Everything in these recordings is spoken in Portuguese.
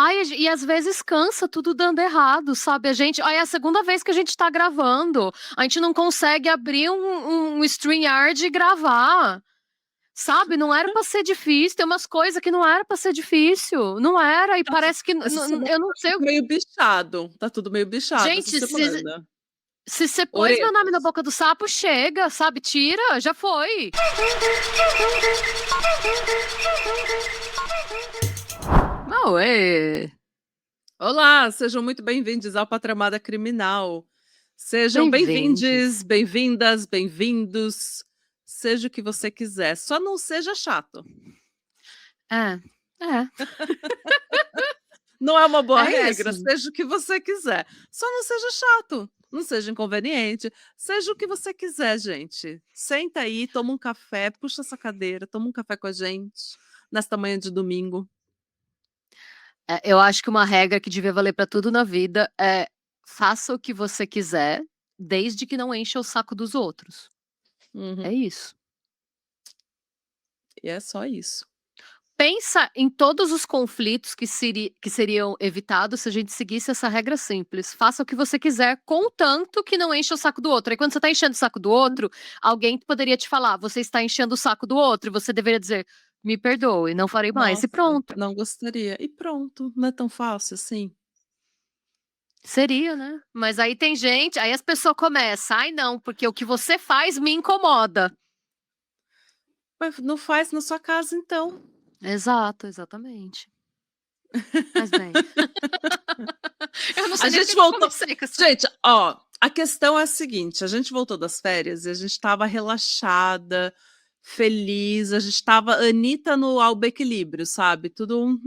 Ai, e às vezes cansa tudo dando errado, sabe? Aí é a segunda vez que a gente tá gravando. A gente não consegue abrir um StreamYard e gravar. Sabe? Não era pra ser difícil. Tem umas coisas que não era pra ser difícil. Não era. E Tá tu parece que essa semana eu não tá sei. tudo meio bichado, tá tudo meio bichado essa Gente, semana. se você pôs meu nome na Orelhas. boca do sapo, chega, sabe? Tira, já foi. Ué. Olá, sejam muito bem-vindos ao Patramada Criminal. Sejam Bem-vindos. bem-vindes, bem-vindas, bem-vindos, seja o que você quiser, só não seja chato. É, é. Não é uma boa É regra, isso. seja o que você quiser, só não seja chato, não seja inconveniente, seja o que você quiser, gente. Senta aí, toma um café, puxa essa cadeira, toma um café com a gente, nesta manhã de domingo. Eu acho que uma regra que devia valer pra tudo na vida é: faça o que você quiser, desde que não encha o saco dos outros. É Uhum. isso. E é só isso. Pensa em todos os conflitos que seriam evitados se a gente seguisse essa regra simples. Faça o que você quiser, contanto que não encha o saco do outro. Aí quando você tá enchendo o saco do outro, alguém poderia te falar: "Você está enchendo o saco do outro", e você deveria dizer: "Me perdoe, não farei mais", e Nossa, pronto. não gostaria. E pronto, não é tão fácil assim. Seria, né. Mas aí tem gente, aí as pessoa começa: "Ai não, porque o que você faz me incomoda". Mas não faz na sua casa então. Exato, exatamente. Mas bem, eu não A sei nem porque gente que eu voltou comecei com essa. gente, ó, a questão é a seguinte, a gente voltou das férias e a gente estava relaxada, feliz, a gente estava Anitta no Alba Equilíbrio, sabe, tudo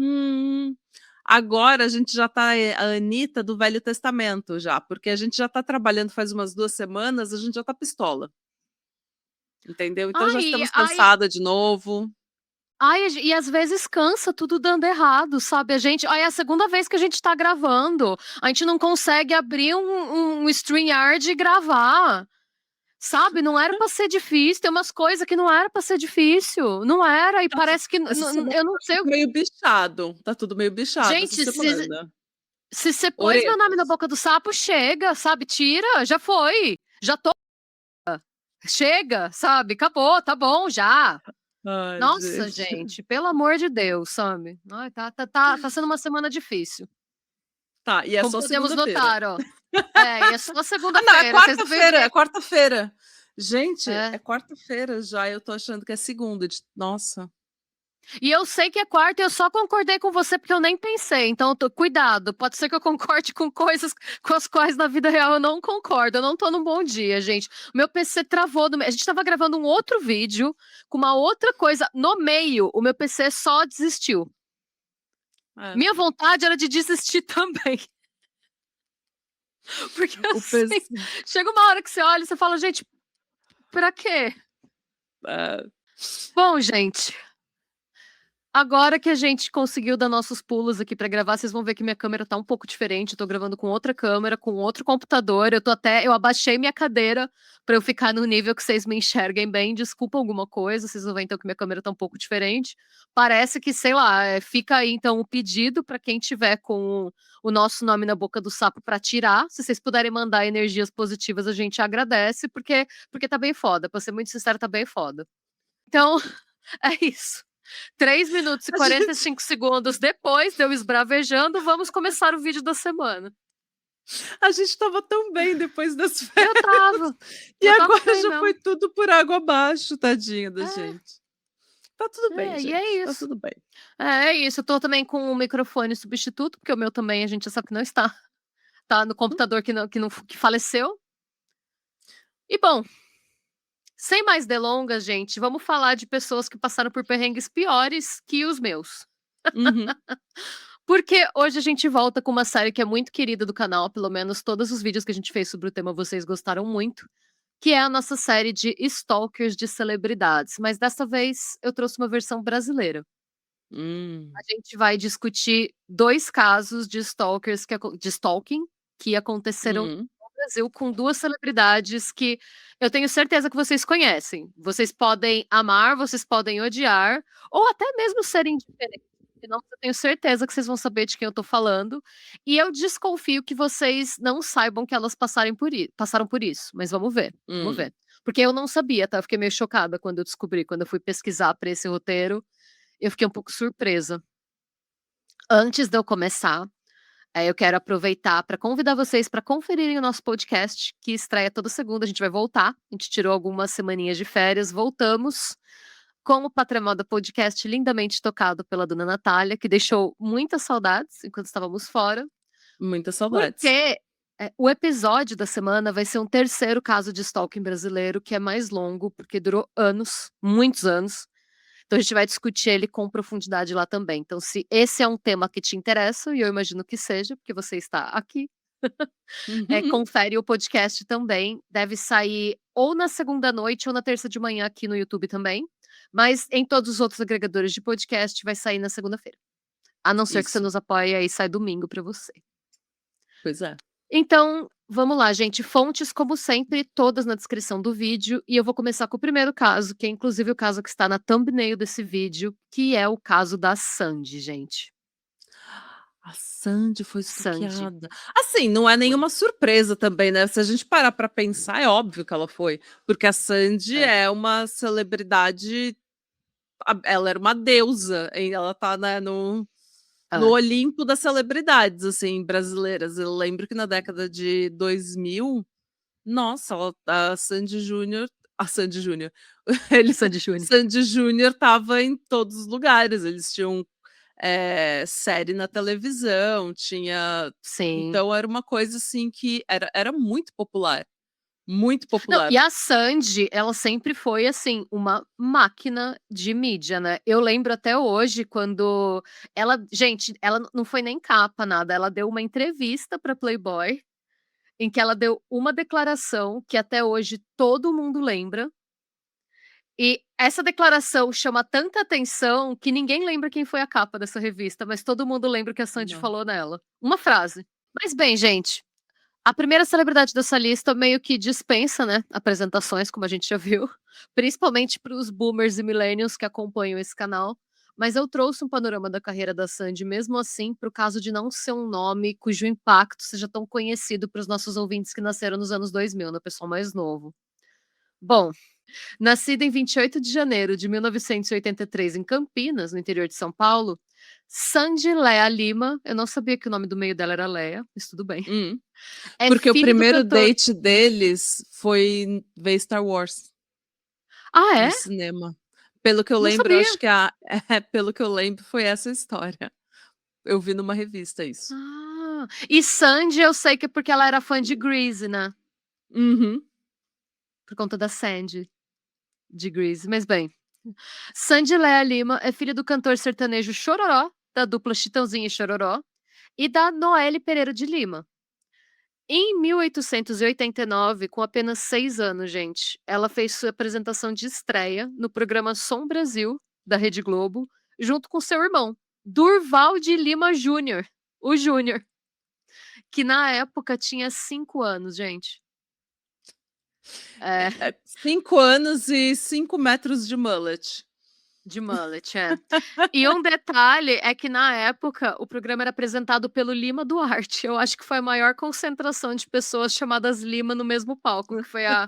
Agora a gente já tá, a Anitta do Velho Testamento já, porque a gente já tá trabalhando faz umas 2 semanas, a gente já tá pistola. Entendeu? Então já Ai, estamos ai. cansada de novo. Ai, e às vezes cansa tudo dando errado, sabe? Aí é a segunda vez que a gente tá gravando. A gente não consegue abrir um StreamYard e gravar. Sabe? Não era pra ser difícil. Tem umas coisas que não era pra ser difícil. Não era. E Tá tu parece que essa semana eu não tá sei. tudo meio bichado, tá tudo meio bichado essa Gente, semana. se você pôs meu nome na Orelhas. boca do sapo, chega, sabe? Tira, já foi. Já tô. Chega, sabe? Acabou, tá bom já. Ai, Nossa, gente. gente, pelo amor de Deus, sabe? Ai, tá sendo uma semana difícil. Tá, e é Como só podemos segunda-feira. notar, ó. E é só Ah não, é segunda-feira, vocês não veem o quarta-feira, dia. é quarta-feira. Gente, é É. quarta-feira já, eu tô achando que é segunda de nossa. E eu sei que é quarta e eu só concordei com você porque eu nem pensei, então cuidado, pode ser que eu concorde com coisas com as quais na vida real eu não concordo, eu não tô num bom dia, gente. O meu PC travou, a gente estava gravando um outro vídeo com uma outra coisa no meio, o meu PC só desistiu. É, Minha vontade era de desistir também. Porque o PC assim, chega uma hora que você olha e você fala: "Gente, pra quê?". é, Bom, gente, agora que a gente conseguiu dar nossos pulos aqui pra gravar, vocês vão ver que minha câmera tá um pouco diferente, eu tô gravando com outra câmera, com outro computador, eu abaixei minha cadeira pra eu ficar no nível que vocês me enxerguem bem, desculpa alguma coisa, vocês vão ver então que minha câmera tá um pouco diferente. Parece que, sei lá, fica aí então o pedido pra quem tiver com o nosso nome na boca do sapo pra tirar, se vocês puderem mandar energias positivas a gente agradece, porque tá bem foda, pra ser muito sincera tá bem foda. Então, é isso. 3 minutos e a quarenta e gente cinco segundos depois de eu esbravejando, vamos começar o vídeo da semana. a gente estava tão bem depois das Eu férias, estava, e eu estava agora bem já foi mesmo. tudo por água abaixo, tadinha da É, gente. Tá tudo bem, e é gente, tá isso. tudo bem. É isso, eu tô também com um microfone substituto, porque o meu também a gente já sabe que não está. Tá no computador que faleceu. E bom, sem mais delongas, gente, vamos falar de pessoas que passaram por perrengues piores que os meus. Uhum. Porque hoje a gente volta com uma série que é muito querida do canal, pelo menos todos os vídeos que a gente fez sobre o tema vocês gostaram muito, que é a nossa série de stalkers de celebridades, mas dessa vez eu trouxe uma versão brasileira. A Hum. gente vai discutir 2 casos de stalkers de stalking que aconteceram Hum. no Brasil com 2 celebridades que eu tenho certeza que vocês conhecem. Vocês podem amar, vocês podem odiar, ou até mesmo serem indiferentes. Nossa, eu tenho certeza que vocês vão saber de quem eu tô falando, e eu desconfio que vocês não saibam que elas passaram por isso, mas vamos Hum, ver. Porque eu não sabia, tá, eu fiquei meio chocada quando eu descobri, quando eu fui pesquisar pra esse roteiro, eu fiquei um pouco surpresa. Antes de eu começar, eu quero aproveitar para convidar vocês para conferirem o nosso podcast, que estreia toda segunda, a gente vai voltar, a gente tirou algumas semaninhas de férias, voltamos com o Patremoda Podcast lindamente tocado pela dona Natália, que deixou muitas saudades enquanto estávamos fora, muitas saudades. porque, o episódio da semana vai ser um terceiro caso de stalking brasileiro, que é mais longo, porque durou anos, muitos anos, então a gente vai discutir ele com profundidade lá também. Então se esse é um tema que te interessa, e eu imagino que seja, porque você está aqui, Uhum. confere o podcast também, deve sair ou na segunda noite ou na terça de manhã aqui no YouTube também, mas em todos os outros agregadores de podcast vai sair na segunda-feira. A não ser que você Isso, nos apoie, aí sai domingo para você. pois é. Então, vamos lá, gente. Fontes, como sempre, todas na descrição do vídeo. E eu vou começar com o primeiro caso, que é inclusive o caso que está na thumbnail desse vídeo, que é o caso da Sandy, gente. A Sandy foi Sandy stalkeada. Assim, não é foi. nenhuma surpresa também, né, se a gente parar pra pensar, é óbvio que ela foi, porque a Sandy É, é uma celebridade, ela era uma deusa, ela tá, né, no é. Olimpo das celebridades, assim, brasileiras. Eu lembro que na década de 2000, nossa, a Sandy Júnior, ele Sandy Júnior. Sandy Júnior estava em todos os lugares, eles tinham, série na televisão, tinha, Sim. então era uma coisa, assim, que era muito Não, popular. e a Sandy, ela sempre foi, assim, uma máquina de mídia, né. Eu lembro até hoje quando ela não foi nem capa, nada, ela deu uma entrevista pra Playboy, em que ela deu uma declaração que até hoje todo mundo lembra, e essa declaração chama tanta atenção que ninguém lembra quem foi a capa dessa revista, mas todo mundo lembra o que a Sandy Não. falou nela. Uma frase. Mas bem, gente, a primeira celebridade dessa lista meio que dispensa, né, apresentações, como a gente já viu, principalmente para os boomers e millennials que acompanham esse canal, mas eu trouxe um panorama da carreira da Sandy mesmo assim, para o caso de não ser um nome cujo impacto seja tão conhecido para os nossos ouvintes que nasceram nos anos 2000, né, pessoal mais novo. Bom, nascida em 28 de janeiro de 1983 em Campinas, no interior de São Paulo, Sandy Léa Lima, eu não sabia que o nome do meio dela era Léa, mas tudo bem, Hum. é Porque o filha do primeiro cantor. date deles foi ver Star Wars Ah, no é? cinema. Pelo que eu Não lembro, eu sabia. acho que pelo que eu lembro, foi essa história. Eu vi numa revista isso. Ah, e Sandy eu sei que é porque ela era fã de Grease, né, Uhum. por conta da Sandy, de Grease, mas bem. Sandy Léa Lima é filha do cantor sertanejo Chororó, da dupla Chitãozinho e Chororó, e da Noely Pereira de Lima. Em 1889, com apenas 6 anos, gente, ela fez sua apresentação de estreia no programa Som Brasil, da Rede Globo, junto com seu irmão, Durval de Lima Júnior, o Júnior, que na época tinha 5 anos, gente. É, 5 anos e 5 metros de mullet. de mullet, é. E um detalhe é que na época o programa era apresentado pelo Lima Duarte. Eu acho que foi a maior concentração de pessoas chamadas Lima no mesmo palco, que foi a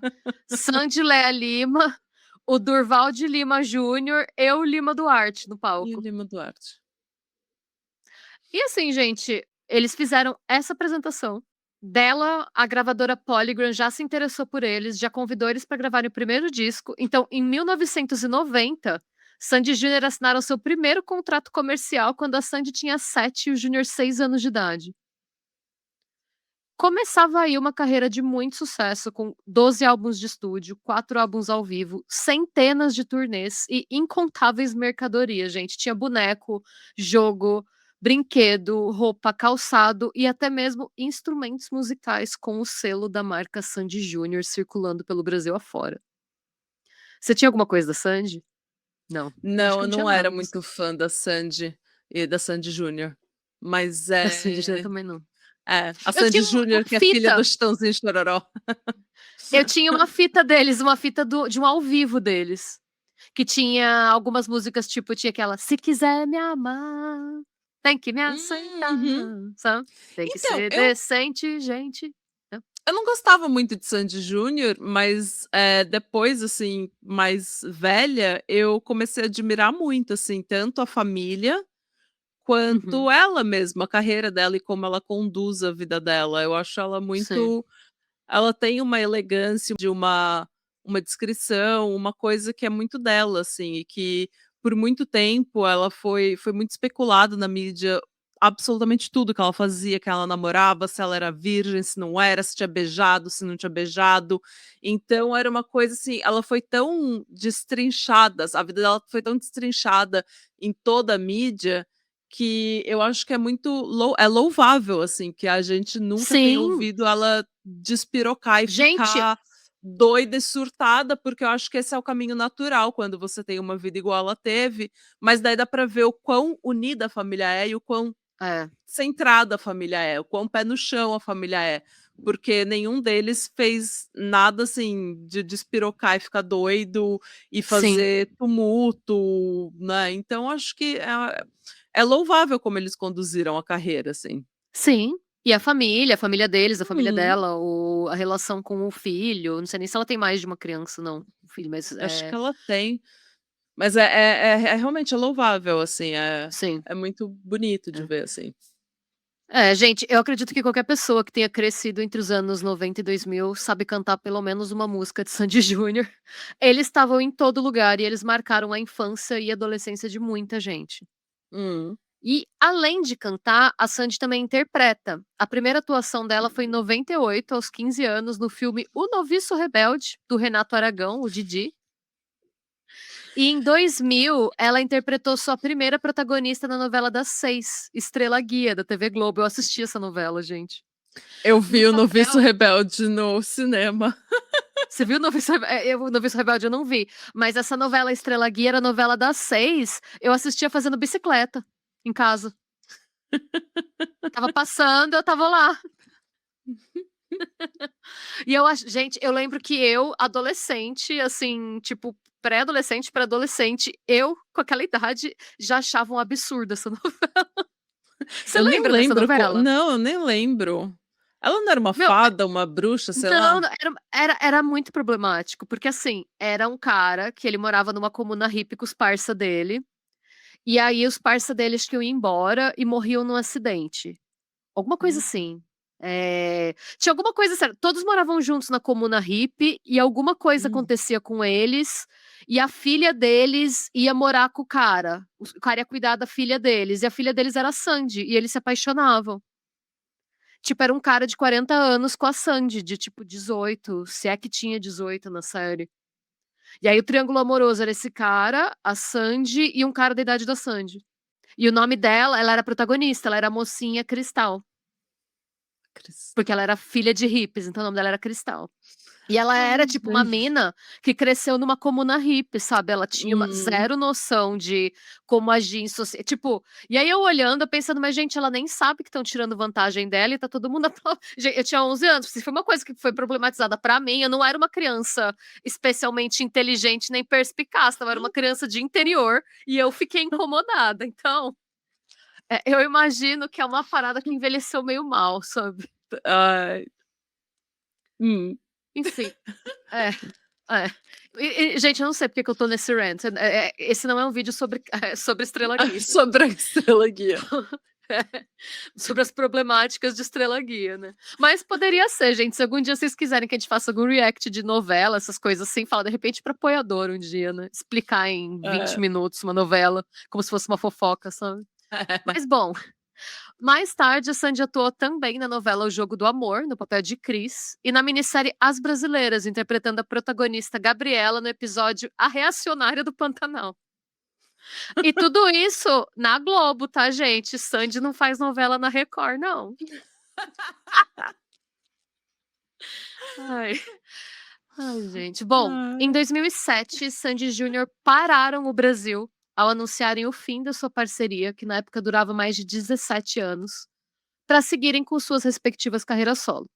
Sandy Léa Lima, o Durval de Lima Júnior e o Lima Duarte no E o palco. Lima Duarte. E assim, gente, eles fizeram essa apresentação. Dela, a gravadora Polygram já se interessou por eles, já convidou eles para gravarem o primeiro disco. Então, em 1990, Sandy e Júnior assinaram seu primeiro contrato comercial quando a Sandy tinha 7 e o Júnior 6 anos de idade. Começava aí uma carreira de muito sucesso, com 12 álbuns de estúdio, 4 álbuns ao vivo, centenas de turnês e incontáveis mercadorias, gente. Tinha boneco, jogo, brinquedo, roupa, calçado e até mesmo instrumentos musicais com o selo da marca Sandy Júnior circulando pelo Brasil afora. Você tinha alguma coisa da Sandy? Não, eu acho Não, que eu não tinha não nada era da muito fã da Sandy e da Sandy Júnior, mas, da Sandy Júnior também não. a Eu Sandy tinha uma Júnior, que é filha do fita, Chitãozinho e Chororó. eu tinha uma fita deles, uma fita de um ao vivo deles. Que tinha algumas músicas, tipo, tinha aquela: "Se quiser me amar, tem que me aceitar", Uhum. sabe. "Tem que Então, ser eu decente, gente". eu não gostava muito de Sandy& Junior, mas, depois, assim, mais velha, eu comecei a admirar muito, assim, tanto a família, Uhum. quanto ela mesma, a carreira dela e como ela conduz a vida dela. Eu acho ela Sim. muito ela tem uma elegância de uma descrição, uma coisa que é muito dela, assim, e que por muito tempo ela foi muito especulado na mídia, absolutamente tudo que ela fazia, que ela namorava, se ela era virgem, se não era, se tinha beijado, se não tinha beijado. Então era uma coisa assim, ela foi tão destrinchada, a vida dela foi tão destrinchada em toda a mídia, que eu acho que é muito louvável, assim, que a gente nunca tenha Sim. ouvido ela despirocar e Gente, ficar doida e surtada, porque eu acho que esse é o caminho natural quando você tem uma vida igual ela teve, mas daí dá pra ver o quão unida a família é e o quão é, centrada a família é, o quão pé no chão a família é, porque nenhum deles fez nada, assim, de despirocar e ficar doido e sim, fazer tumulto, né, então acho que é louvável como eles conduziram a carreira, assim. sim. E a família deles, a família Uhum. dela, a relação com o filho, não sei nem se ela tem mais de uma criança não, o filho, mas, Acho que ela tem, mas é realmente é louvável, assim, sim. é muito bonito de É. ver, assim. É, gente, eu acredito que qualquer pessoa que tenha crescido entre os anos 90 e 2000 sabe cantar pelo menos uma música de Sandy& Júnior. Eles estavam em todo lugar e eles marcaram a infância e adolescência de muita gente. Hum. E, além de cantar, a Sandy também interpreta. A primeira atuação dela foi em 98, aos 15 anos, no filme O Noviço Rebelde, do Renato Aragão, o Didi. E em 2000, ela interpretou sua primeira protagonista na novela das 6, Estrela Guia, da TV Globo. Eu assisti essa novela, gente. Eu No vi o Noviço papel Rebelde no cinema. Você viu o Noviço o Noviço Rebelde eu não vi, mas essa novela Estrela Guia era novela das 6, eu assistia fazendo bicicleta, em casa. Estava passando, eu estava lá. E eu acho gente, eu lembro que eu, adolescente, assim, tipo, pré-adolescente pra adolescente, eu, com aquela idade, já achava um absurdo essa novela. Você Eu nem lembra dessa lembro novela? não, eu nem lembro. Ela não era uma Meu, fada, uma bruxa, sei não, lá? não, era muito problemático, porque, assim, era um cara que ele morava numa comuna hippie com os parça dele, e aí os parça dele acho que iam embora e morriam num acidente. Alguma coisa Uhum. assim. Tinha alguma coisa sério, todos moravam juntos na comuna hippie e alguma coisa Hum. acontecia com eles, e a filha deles ia morar com o cara ia cuidar da filha deles, e a filha deles era a Sandy, e eles se apaixonavam. Tipo, era um cara de 40 anos com a Sandy, de tipo 18, se é que tinha 18 na série. E aí o triângulo amoroso era esse cara, a Sandy e um cara da idade da Sandy. E o nome dela, ela era a protagonista, ela era a mocinha Cristal. Porque Cristal. ela era filha de hippies, então o nome dela era Cristal. E ela era, Ai, tipo, uma gente. mina que cresceu numa comuna hippie, sabe, ela tinha uma Hum. zero noção de como agir em tipo, e aí eu olhando, eu pensando: "Mas gente, ela nem sabe que estão tirando vantagem dela e tá todo mundo eu tinha 11 anos, se foi uma coisa que foi problematizada pra mim, eu não era uma criança especialmente inteligente nem perspicaz, eu era uma criança de interior e eu fiquei incomodada, então, eu imagino que é uma parada que envelheceu meio mal, sabe. Ai. Hum. Enfim, é. É. Gente, eu não sei porque que eu tô nesse rant, esse não é um vídeo sobre sobre Estrela Guia. Sobre a Estrela Guia. É, sobre as problemáticas de Estrela Guia, né. Mas poderia ser, gente, se algum dia vocês quiserem que a gente faça algum react de novela, essas coisas assim, fala de repente pra apoiador um dia, né, explicar em 20 É. minutos uma novela, como se fosse uma fofoca, sabe. Mas bom, mais tarde, a Sandy atuou também na novela O Jogo do Amor, no papel de Cris, e na minissérie As Brasileiras, interpretando a protagonista Gabriela no episódio A Reacionária do Pantanal. E tudo isso na Globo, tá, gente? Sandy não faz novela na Record, não. Ai, ai, gente. Bom, em Ai. 2007, Sandy e Júnior pararam o Brasil ao anunciarem o fim da sua parceria, que na época durava mais de 17 anos, para seguirem com suas respectivas carreiras solo.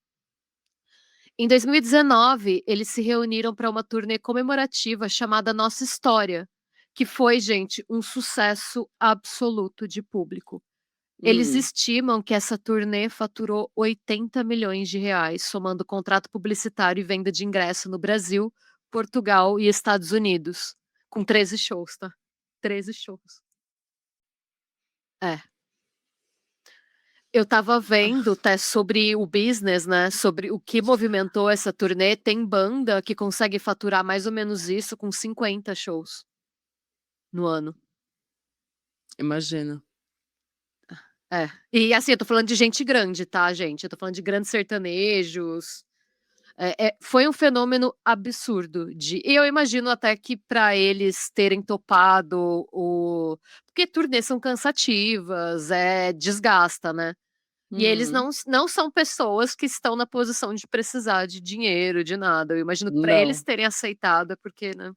Em 2019, eles se reuniram para uma turnê comemorativa chamada Nossa História, que foi, gente, um sucesso absoluto de público. Eles Hum. estimam que essa turnê faturou R$ 80 milhões, somando contrato publicitário e venda de ingresso no Brasil, Portugal e Estados Unidos, com 13 shows, tá? 13 shows. É. Eu estava vendo Ah, até sobre o business, né, sobre o que movimentou essa turnê. Tem banda que consegue faturar mais ou menos isso com 50 shows no ano. imagina. É. E assim, eu tô falando de gente grande, tá, gente? Eu tô falando de grandes sertanejos. Foi um fenômeno absurdo e eu imagino até que para eles terem topado o porque turnês são cansativas, desgasta, né. E eles Uhum. não são pessoas que estão na posição de precisar de dinheiro, de nada. Eu imagino que para eles Não. terem aceitado é porque, né.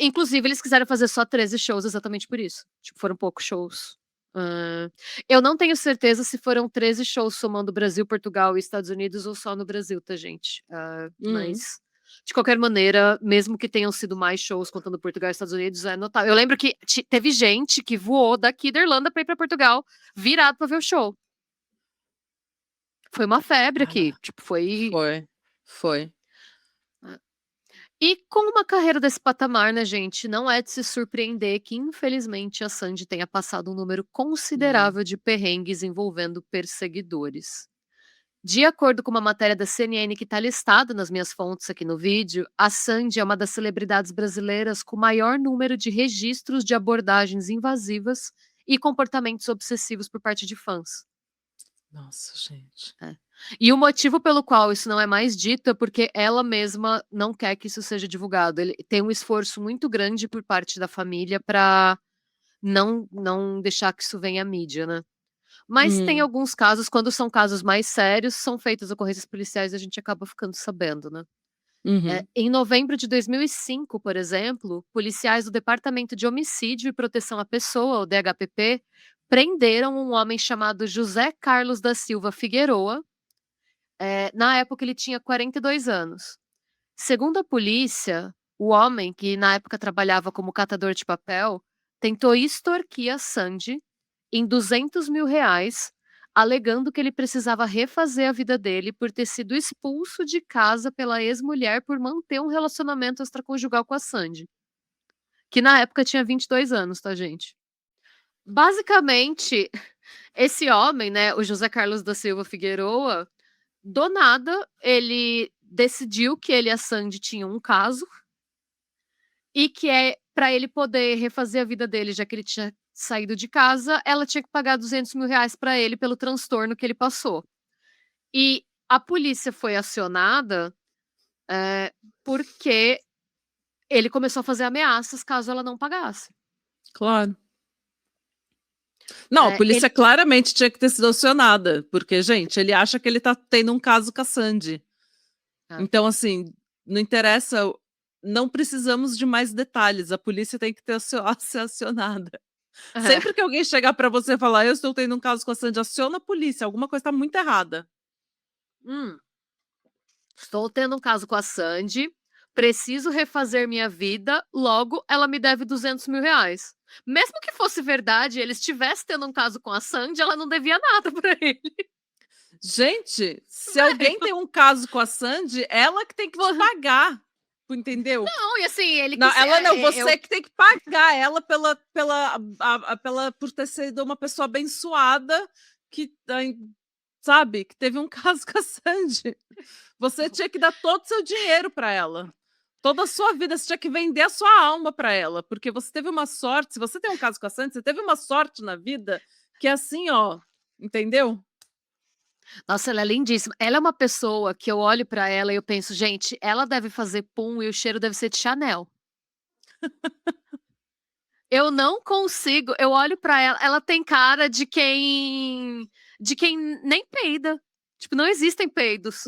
Inclusive eles quiseram fazer só 13 shows exatamente por isso. Tipo, foram poucos shows. Hã, eu não tenho certeza se foram 13 shows somando Brasil, Portugal e Estados Unidos ou só no Brasil, tá, gente. Hum. Mas, de qualquer maneira, mesmo que tenham sido mais shows contando Portugal e Estados Unidos, é notável. Eu lembro que teve gente que voou daqui da Irlanda pra ir pra Portugal, virado pra ver o show. Foi uma febre aqui, Cara, tipo, foi. foi, foi. E com uma carreira desse patamar, né, gente, não é de se surpreender que, infelizmente, a Sandy tenha passado um número Hum. considerável de perrengues envolvendo perseguidores. De acordo com uma matéria da CNN que está listada nas minhas fontes aqui no vídeo, a Sandy é uma das celebridades brasileiras com maior número de registros de abordagens invasivas e comportamentos obsessivos por parte de fãs. Nossa, gente. É. E o motivo pelo qual isso não é mais dito é porque ela mesma não quer que isso seja divulgado. Ele tem um esforço muito grande por parte da família para não deixar que isso venha à mídia, né. Mas tem Uhum, alguns casos, quando são casos mais sérios, são feitas ocorrências policiais e a gente acaba ficando sabendo, né. uhum. Em novembro de 2005, por exemplo, policiais do Departamento de Homicídio e Proteção à Pessoa, o DHPP, prenderam um homem chamado José Carlos da Silva Figueroa. Na época ele tinha 42 anos. Segundo a polícia, o homem, que na época trabalhava como catador de papel, tentou extorquir a Sandy em R$ 200 mil, alegando que ele precisava refazer a vida dele por ter sido expulso de casa pela ex-mulher por manter um relacionamento extraconjugal com a Sandy, que na época tinha 22 anos, tá, gente? Basicamente, esse homem, né, o José Carlos da Silva Figueroa, do nada, ele decidiu que ele e a Sandy tinham um caso, e que para ele poder refazer a vida dele, já que ele tinha saído de casa, ela tinha que pagar R$ 200 mil para ele pelo transtorno que ele passou. E a polícia foi acionada, eh, porque ele começou a fazer ameaças caso ela não pagasse. Claro. Não, a Ele polícia claramente tinha que ter sido acionada, porque, gente, ele acha que ele tá tendo um caso com a Sandy. é, Então, assim, não interessa, não precisamos de mais detalhes, a polícia tem que ter ser acionada. é. Sempre que alguém chegar pra você e falar: "Eu estou tendo um caso com a Sandy", aciona a polícia, alguma coisa tá muito errada. Hum. Estou tendo um caso com a Sandy, preciso refazer minha vida, logo ela me deve R$ 200 mil. Mesmo que fosse verdade, ele estivesse tendo um caso com a Sandy, ela não devia nada pra ele. Gente, se alguém Velho, tem um caso com a Sandy, ela que tem que te vo pagar, tu entendeu? não, e assim, ele Não, quis ela não, eu você que tem que pagar ela pela por ter sido uma pessoa abençoada que sabe, que teve um caso com a Sandy. Você tinha que dar todo o seu dinheiro para ela. Toda a sua vida, você tinha que vender a sua alma para ela, porque você teve uma sorte, se você tem um caso com a Sandy, você teve uma sorte na vida que é assim, ó, entendeu? nossa, ela é lindíssima. Ela é uma pessoa que eu olho pra ela e eu penso: "Gente, ela deve fazer pum e o cheiro deve ser de Chanel". Eu não consigo, eu olho pra ela, ela tem cara de quem nem peida. Tipo, não existem peidos.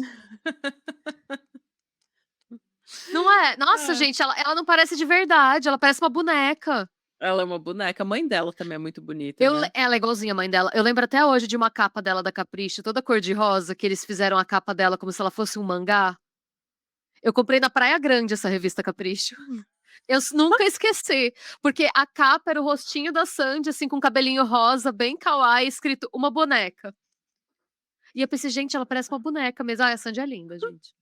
Não é? Nossa, É. gente, ela não parece de verdade, ela parece uma boneca. Ela é uma boneca. A mãe dela também é muito bonita, né. Ela é igualzinha a mãe dela. Eu lembro até hoje de uma capa dela da Capricho, toda cor de rosa, que eles fizeram a capa dela como se ela fosse um mangá. Eu comprei na Praia Grande essa revista Capricho. Nunca esqueci, porque a capa era o rostinho da Sandy, assim, com cabelinho rosa, bem kawaii, escrito uma boneca. E eu pensei: "Gente, ela parece uma boneca mesmo". A Sandy é linda, gente.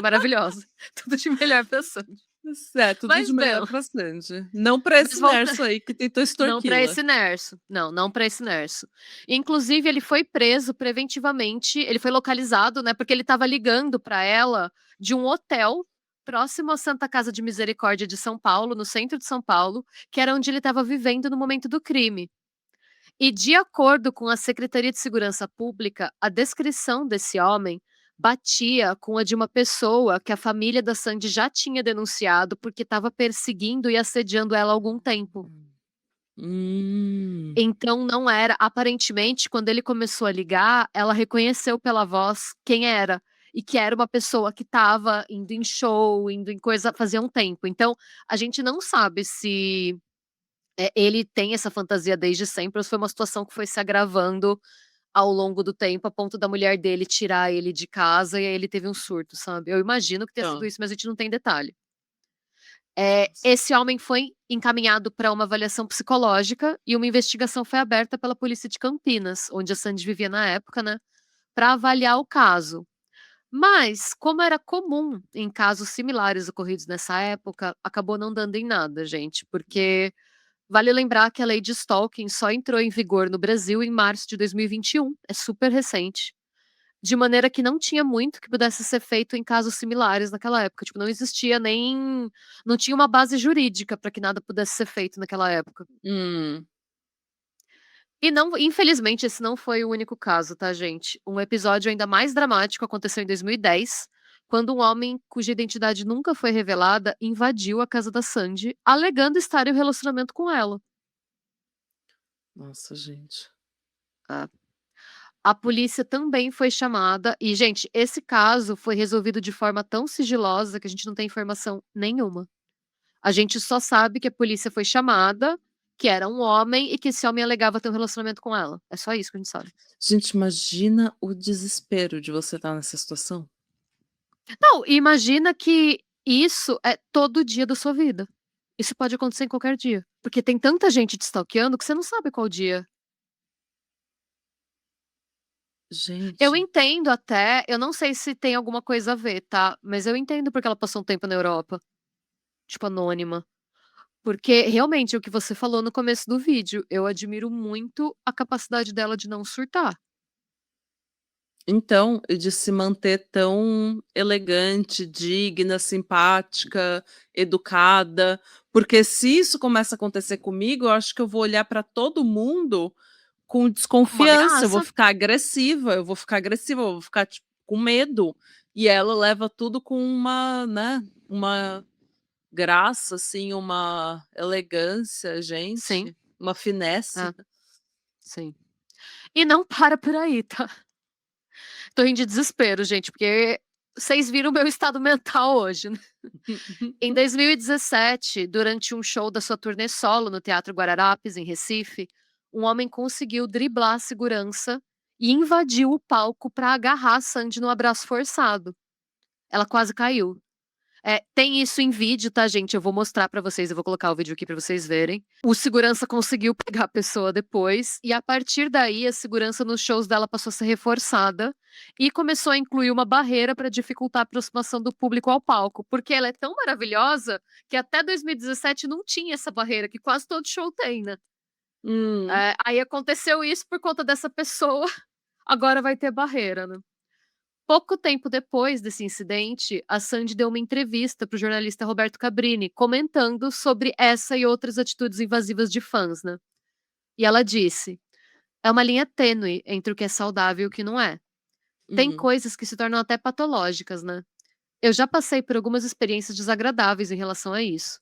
Maravilhosa. Tudo de melhor pra Sandy. Certo, tudo Mas de melhor não, pra Sandy. Não pra mas esse volta Nerso aí que tentou não pra extorquí-la. esse Nerso. Não, não pra esse Nerso. Inclusive ele foi preso preventivamente, ele foi localizado, né, porque ele estava ligando pra ela de um hotel próximo à Santa Casa de Misericórdia de São Paulo, no centro de São Paulo, que era onde ele estava vivendo no momento do crime. E de acordo com a Secretaria de Segurança Pública, a descrição desse homem batia com a de uma pessoa que a família da Sandy já tinha denunciado porque estava perseguindo e assediando ela há algum tempo. Hum. Então não era aparentemente, quando ele começou a ligar, ela reconheceu pela voz quem era, e que era uma pessoa que estava indo em show, indo em coisa fazia um tempo. Então, a gente não sabe se, ele tem essa fantasia desde sempre ou se foi uma situação que foi se agravando ao longo do tempo, a ponto da mulher dele tirar ele de casa e aí ele teve um surto, sabe. Eu imagino que tenha sido Então, isso, mas a gente não tem detalhe. nossa. Esse homem foi encaminhado para uma avaliação psicológica e uma investigação foi aberta pela polícia de Campinas, onde a Sandy vivia na época, né, para avaliar o caso. Mas, como era comum em casos similares ocorridos nessa época, acabou não dando em nada, gente, porque vale lembrar que a lei de stalking só entrou em vigor no Brasil em março de 2021, é super recente. De maneira que não tinha muito que pudesse ser feito em casos similares naquela época, tipo, não existia nem não tinha uma base jurídica para que nada pudesse ser feito naquela época. Hum. E não infelizmente esse não foi o único caso, tá gente. Um episódio ainda mais dramático aconteceu em 2010, quando um homem cuja identidade nunca foi revelada invadiu a casa da Sandy, alegando estar em um relacionamento com ela. Nossa, gente. Ah. A polícia também foi chamada e, gente, esse caso foi resolvido de forma tão sigilosa que a gente não tem informação nenhuma. A gente só sabe que a polícia foi chamada, que era um homem e que esse homem alegava ter um relacionamento com ela. É só isso que a gente sabe. Gente, imagina o desespero de você estar nessa situação. Não, e imagina que isso é todo dia da sua vida. Isso pode acontecer em qualquer dia, porque tem tanta gente te stalkeando que você não sabe qual dia. Eu Gente. entendo até, eu não sei se tem alguma coisa a ver, tá, mas eu entendo porque ela passou um tempo na Europa, tipo, anônima. Porque realmente o que você falou no começo do vídeo, eu admiro muito a capacidade dela de não surtar. Então, e de se manter tão elegante, digna, simpática, educada, porque se isso começa a acontecer comigo, eu acho que eu vou olhar para todo mundo com Com uma desconfiança, ameaça. eu vou ficar agressiva, eu vou ficar, tipo, com medo. E ela leva tudo com uma, né, uma graça, assim, uma elegância, Sim, gente, uma finesse. é, sim. E não para por aí, tá. Tô rindo de desespero, gente, porque vocês viram o meu estado mental hoje, né. Em 2017, durante um show da sua turnê solo no Teatro Guararapes, em Recife, um homem conseguiu driblar a segurança e invadiu o palco para agarrar a Sandy no abraço forçado. Ela quase caiu. Tem isso em vídeo, tá, gente? Eu vou mostrar pra vocês, eu vou colocar o vídeo aqui pra vocês verem. O segurança conseguiu pegar a pessoa depois, e a partir daí a segurança nos shows dela passou a ser reforçada e começou a incluir uma barreira pra dificultar a aproximação do público ao palco, porque ela é tão maravilhosa que até 2017 não tinha essa barreira que quase todo show tem, né. Hum. Aí aconteceu isso por conta dessa pessoa, agora vai ter barreira, né. Pouco tempo depois desse incidente, a Sandy deu uma entrevista para o jornalista Roberto Cabrini, comentando sobre essa e outras atitudes invasivas de fãs, né. E ela disse: "É uma linha tênue entre o que é saudável e o que não é. Tem Uhum. coisas que se tornam até patológicas, né. Eu já passei por algumas experiências desagradáveis em relação a isso.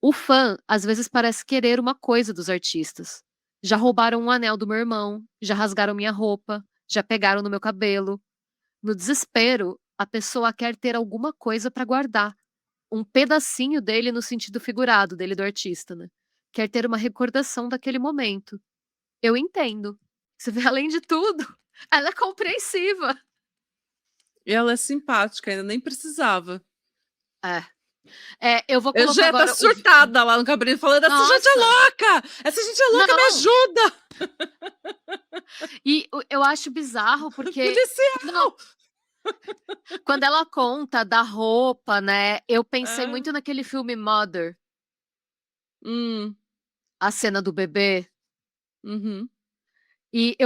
O fã, às vezes, parece querer uma coisa dos artistas. Já roubaram um anel do meu irmão, já rasgaram minha roupa, já pegaram no meu cabelo. No desespero, a pessoa quer ter alguma coisa para guardar, um pedacinho dele no sentido figurado, dele do artista, né. quer ter uma recordação daquele momento. Eu entendo. Você vê, além de tudo, ela é compreensiva. E ela é simpática, ainda nem precisava. É. Eu vou Eu já colocar ia estar agora o vi surtada lá no cabrito falando: "Essa gente é nossa, louca! Essa gente é louca, me não, ajuda! e o eu acho bizarro, porque quando Policial!" quando ela conta da roupa, né, eu pensei É. muito naquele filme Mother, Hum. a cena do bebê. Uhum. E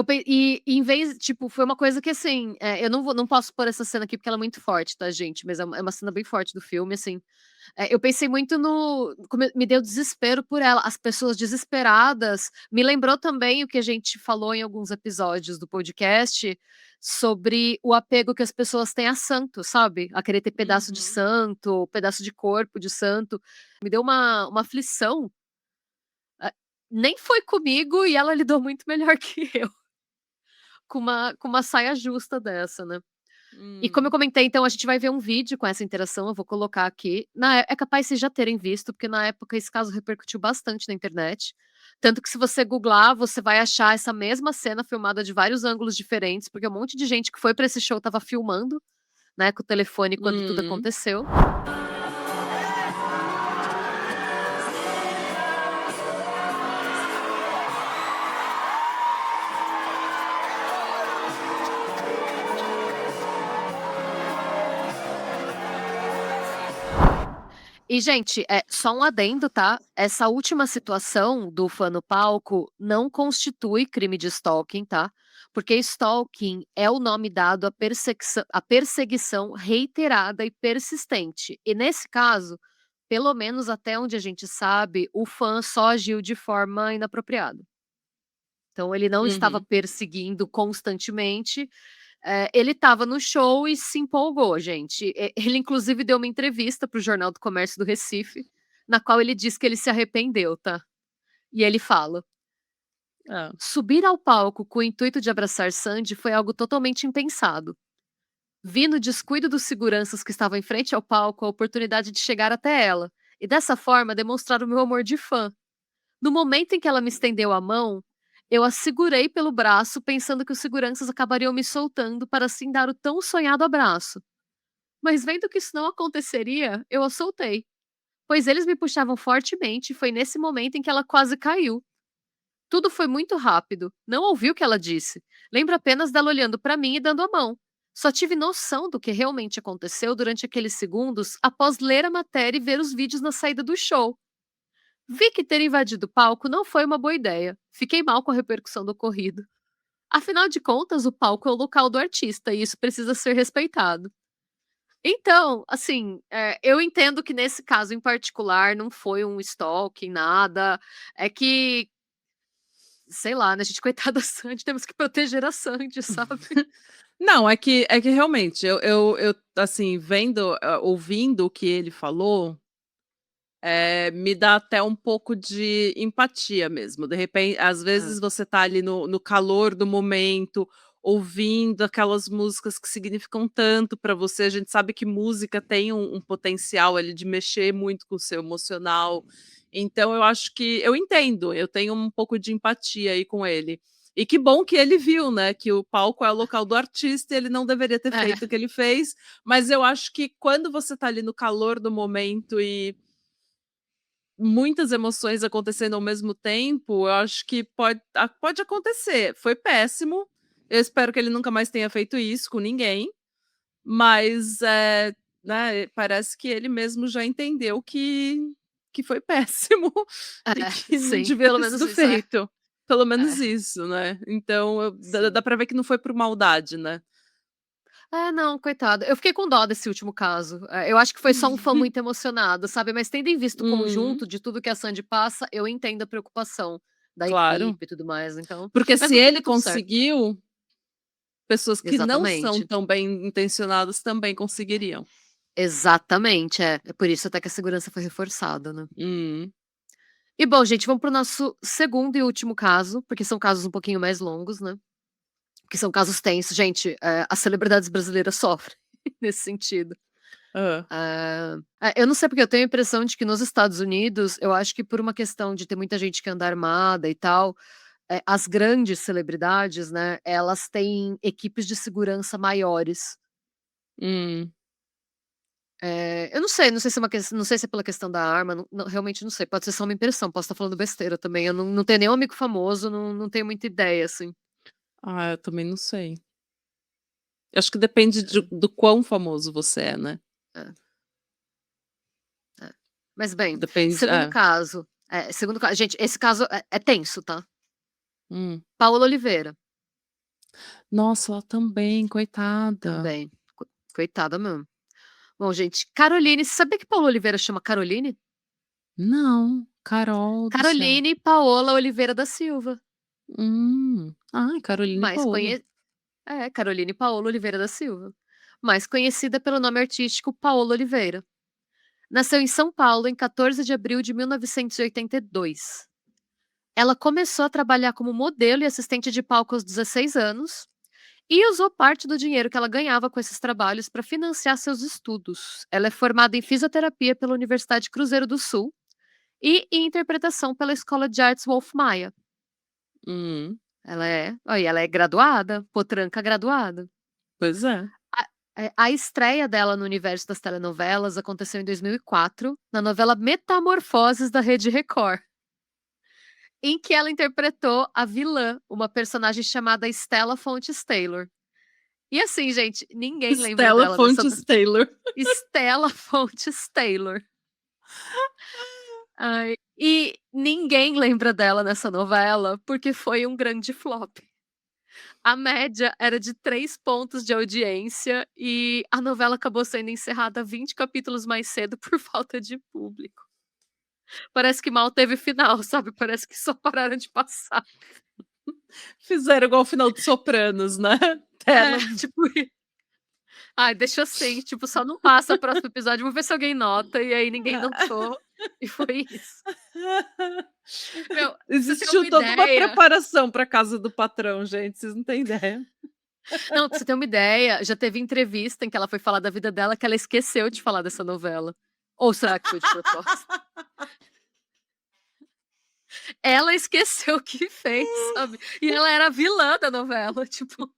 em vez tipo, foi uma coisa que, assim, eu não posso pôr essa cena aqui porque ela é muito forte, tá, gente, mas é uma cena bem forte do filme, assim. Eu pensei muito no como me deu desespero por ela, as pessoas desesperadas. Me lembrou também o que a gente falou em alguns episódios do podcast, sobre o apego que as pessoas têm a santo, sabe, a querer ter pedaço de Uhum. santo, pedaço de corpo de santo. Me deu uma aflição. Ah, nem foi comigo e ela lidou muito melhor que eu. Com uma saia justa dessa, né. E como eu Hum. comentei, então a gente vai ver um vídeo com essa interação, eu vou colocar aqui. É capaz vocês já terem visto, porque na época esse caso repercutiu bastante na internet. Tanto que se você googlar, você vai achar essa mesma cena filmada de vários ângulos diferentes, porque um monte de gente que foi pra esse show estava filmando, né, com o telefone quando tudo Hum. aconteceu. E gente, só um adendo, tá, essa última situação do fã no palco não constitui crime de stalking, tá, porque stalking é o nome dado à perseguição reiterada e persistente, e nesse caso, pelo menos até onde a gente sabe, o fã só agiu de forma inapropriada. Então ele não estava Uhum. perseguindo constantemente, ele estava no show e se empolgou, gente. Ele inclusive deu uma entrevista para o Jornal do Comércio do Recife, na qual ele diz que ele se arrependeu, tá. E ele fala: Hã. "Subir ao palco com o intuito de abraçar Sandy foi algo totalmente impensado. Vi no descuido dos seguranças que estavam em frente ao palco a oportunidade de chegar até ela, e dessa forma demonstrar o meu amor de fã. No momento em que ela me estendeu a mão, eu a segurei pelo braço pensando que os seguranças acabariam me soltando para assim dar o tão sonhado abraço. Mas vendo que isso não aconteceria, eu a soltei, pois eles me puxavam fortemente e foi nesse momento em que ela quase caiu. Tudo foi muito rápido, não ouvi o que ela disse. Lembro apenas dela olhando para mim e dando a mão. Só tive noção do que realmente aconteceu durante aqueles segundos após ler a matéria e ver os vídeos na saída do show. Vi que ter invadido o palco não foi uma boa ideia. Fiquei mal com a repercussão do ocorrido. Afinal de contas, o palco é o local do artista e isso precisa ser respeitado. Então, assim, eu entendo que nesse caso em particular não foi um stalking, nada. É que, sei lá, né, gente, coitada da Sandy, temos que proteger a Sandy, sabe? Não, é que realmente eu, assim, vendo, ouvindo o que ele falou, me dá até um pouco de empatia mesmo. De repente, às É, vezes você tá ali no calor do momento, ouvindo aquelas músicas que significam tanto pra você. A gente sabe que música tem um potencial ali de mexer muito com o seu emocional. Então eu acho que eu entendo, eu tenho um pouco de empatia aí com ele. E que bom que ele viu, né, que o palco é o local do artista e ele não deveria ter é, feito o que ele fez, mas eu acho que quando você tá ali no calor do momento e muitas emoções acontecendo ao mesmo tempo, eu acho que pode acontecer. Foi péssimo, eu espero que ele nunca mais tenha feito isso com ninguém, mas, né, parece que ele mesmo já entendeu que foi péssimo e que não sim, devia pelo ter menos sido isso, é. feito. Pelo É, menos isso, né. Então dá sim. dá pra ver que não foi por maldade, né. Não, coitado. Eu fiquei com dó desse último caso. Eu acho que foi só um fã muito emocionado, sabe, mas tendo em vista o Uhum, conjunto de tudo que a Sandy passa, eu entendo a preocupação da claro. equipe e tudo mais, então Porque mas se no fim ele deu tudo certo. conseguiu, pessoas que não são Exatamente. tão bem intencionadas também conseguiriam. Exatamente, é por isso até que a segurança foi reforçada, né. Hum. E bom, gente, vamos para o nosso segundo e último caso, porque são casos um pouquinho mais longos, né, que são casos tensos. Gente, as celebridades brasileiras sofrem nesse sentido. Hã. Eu não sei porque eu tenho a impressão de que nos Estados Unidos, eu acho que por uma questão de ter muita gente que anda armada e tal, as grandes celebridades, né, elas têm equipes de segurança maiores. Hum. Eu não sei se é uma ques não sei se é pela questão da arma, realmente não sei, pode ser só uma impressão, posso estar falando besteira também, eu não tenho nenhum amigo famoso, não tenho muita ideia, assim. Ah, eu também não sei. Eu acho que depende do quão famoso você é, né. É, é. Mas bem, Depende segundo caso segundo ca gente, esse caso é tenso, tá. Hum. Paola Oliveira, Nossa, ela também, coitada. também, coitada mesmo. Bom, gente, Caroline, você sabia que Paola Oliveira chama Caroline? Não, Carol do céu. Caroline Paola Oliveira da Silva, Ai, Carolina e mais Paola. Caroline Paola Oliveira da Silva, mais conhecida pelo nome artístico Paola Oliveira. Nasceu em São Paulo em 14 de abril de 1982. Ela começou a trabalhar como modelo e assistente de palco aos 16 anos e usou parte do dinheiro que ela ganhava com esses trabalhos para financiar seus estudos. Ela é formada em fisioterapia pela Universidade Cruzeiro do Sul e em interpretação pela Escola de Artes Wolf Maia. Hum, Ela é graduada, potranca graduada. pois é. A estreia dela no universo das telenovelas aconteceu em 2004, na novela Metamorfoses da Rede Record, em que ela interpretou a vilã, uma personagem chamada Stella Fontes Taylor. E assim, gente, ninguém lembra Stella dela nessa Fontes Taylor. Stella Fontes Taylor. Ai, e ninguém lembra dela nessa novela, porque foi um grande flop. A média era de 3 pontos de audiência e a novela acabou sendo encerrada 20 capítulos mais cedo por falta de público. Parece que mal teve final, sabe, parece que só pararam de passar. Fizeram igual o final de Sopranos, né. É, Tela tipo, ai, deixa assim, tipo, só não passa próximo episódio, vamos ver se alguém nota, e aí ninguém notou, e foi isso. Meu, pra você ter uma Existiu toda uma ideia preparação pra casa do patrão, gente, vocês não têm ideia. não, pra você ter uma ideia, já teve entrevista em que ela foi falar da vida dela, que ela esqueceu de falar dessa novela. Ou será que foi de propósito? Ela esqueceu o que fez, sabe. E ela era a vilã da novela, tipo.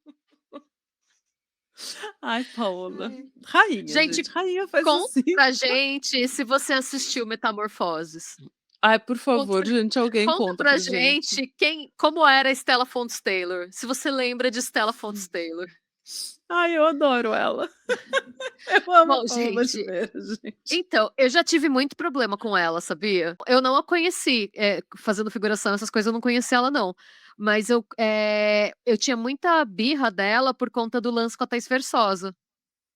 Ai, Paola. Ai. Rainha, gente, Gente, rainha faz conta assim. pra gente se você assistiu Metamorfoses. Ai, por Conta favor, pra gente, alguém conta conta pra pra gente. gente como era a Stella Fontes Taylor, se você lembra de Stella Fontes Taylor. Ai, eu adoro ela. Eu amo a Bom, Paola gente, Oliveira, gente. então, eu já tive muito problema com ela, sabia? Eu não a conheci, fazendo figuração, essas coisas, eu não conheci ela não. Mas eu tinha muita birra dela por conta do lance com a Thaís Versosa,